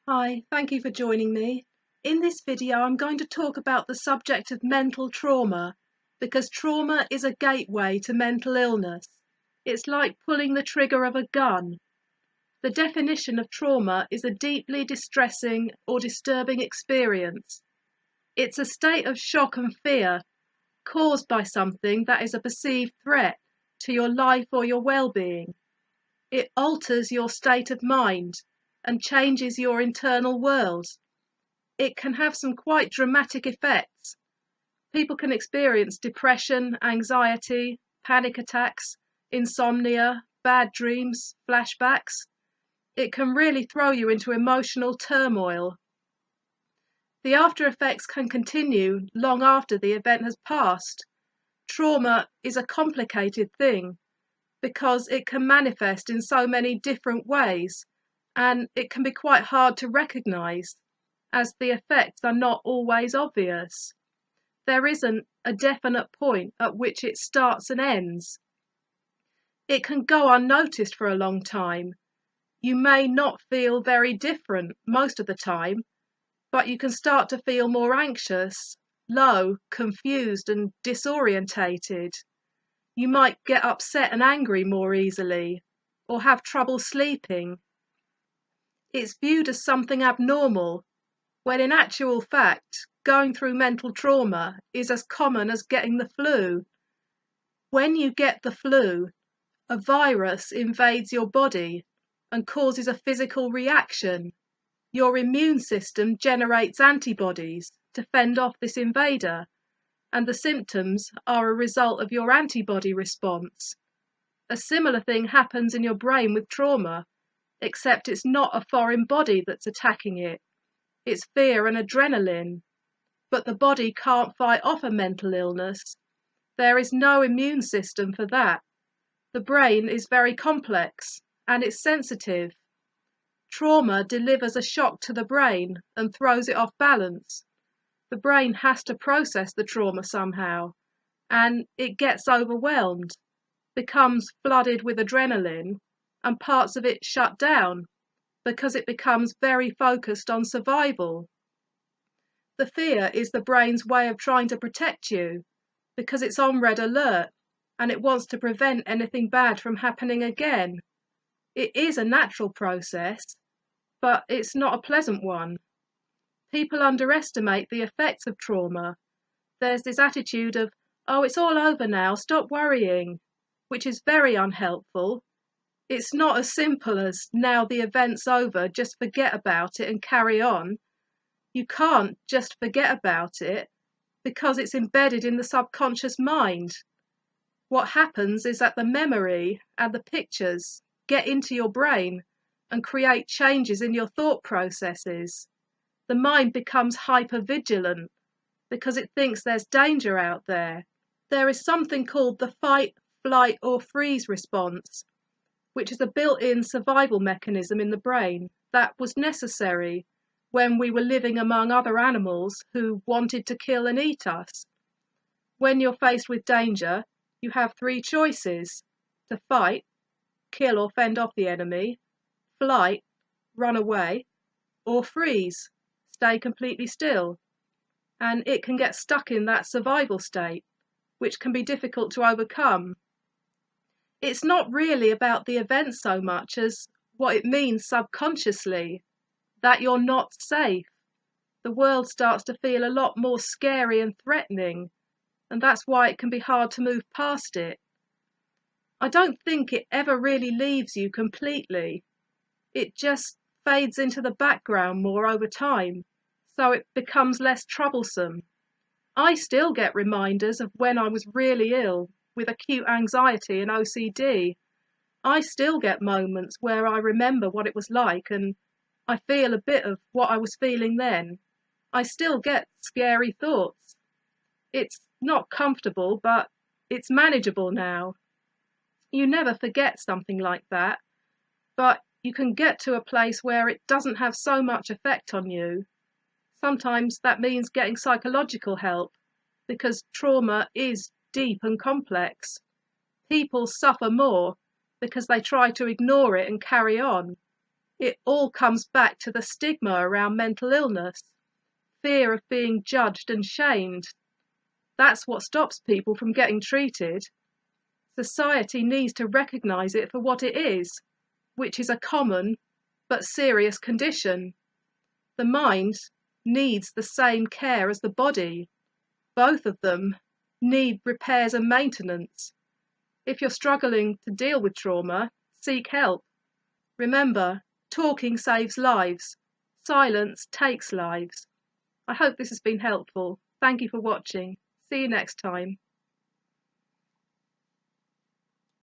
Hi, thank you for joining me. In this video, I'm going to talk about the subject of mental trauma because trauma is a gateway to mental illness. It's like pulling the trigger of a gun. The definition of trauma is a deeply distressing or disturbing experience. It's a state of shock and fear caused by something that is a perceived threat to your life or your well-being. It alters your state of mind and changes your internal world. It can have some quite dramatic effects. People can experience depression, anxiety, panic attacks, insomnia, bad dreams, flashbacks. It can really throw you into emotional turmoil. The after effects can continue long after the event has passed. Trauma is a complicated thing because it can manifest in so many different ways, and it can be quite hard to recognize as the effects are not always obvious. There isn't a definite point at which it starts and ends. It can go unnoticed for a long time. You may not feel very different most of the time, but you can start to feel more anxious, low, confused, and disorientated. You might get upset and angry more easily, or have trouble sleeping. It's viewed as something abnormal, when in actual fact, going through mental trauma is as common as getting the flu. When you get the flu, a virus invades your body and causes a physical reaction. Your immune system generates antibodies to fend off this invader, and the symptoms are a result of your antibody response. A similar thing happens in your brain with trauma, except it's not a foreign body that's attacking it. It's fear and adrenaline. But the body can't fight off a mental illness. There is no immune system for that. The brain is very complex and it's sensitive. Trauma delivers a shock to the brain and throws it off balance. The brain has to process the trauma somehow, and it gets overwhelmed, becomes flooded with adrenaline, and parts of it shut down because it becomes very focused on survival. The fear is the brain's way of trying to protect you because it's on red alert and it wants to prevent anything bad from happening again. It is a natural process, but it's not a pleasant one. People underestimate the effects of trauma. There's this attitude of, oh, it's all over now, stop worrying, which is very unhelpful. It's not as simple as, now the event's over, just forget about it and carry on. You can't just forget about it because it's embedded in the subconscious mind. What happens is that the memory and the pictures get into your brain and create changes in your thought processes. The mind becomes hypervigilant because it thinks there's danger out there. There is something called the fight, flight, or freeze response, which is a built-in survival mechanism in the brain that was necessary when we were living among other animals who wanted to kill and eat us. When you're faced with danger, you have three choices: to fight, kill or fend off the enemy, flight, run away, or freeze, stay completely still. And it can get stuck in that survival state, which can be difficult to overcome. It's not really about the event so much as what it means subconsciously, that you're not safe. The world starts to feel a lot more scary and threatening, and that's why it can be hard to move past it. I don't think it ever really leaves you completely. It just fades into the background more over time, so it becomes less troublesome. I still get reminders of when I was really ill with acute anxiety and OCD. I still get moments where I remember what it was like and I feel a bit of what I was feeling then. I still get scary thoughts. It's not comfortable, but it's manageable now. You never forget something like that, but you can get to a place where it doesn't have so much effect on you. Sometimes that means getting psychological help, because trauma is deep and complex. People suffer more because they try to ignore it and carry on. It all comes back to the stigma around mental illness, fear of being judged and shamed. That's what stops people from getting treated. Society needs to recognise it for what it is, which is a common but serious condition. The mind needs the same care as the body. Both of them need repairs and maintenance. If you're struggling to deal with trauma, seek help. Remember, talking saves lives. Silence takes lives. I hope this has been helpful. Thank you for watching. See you next time.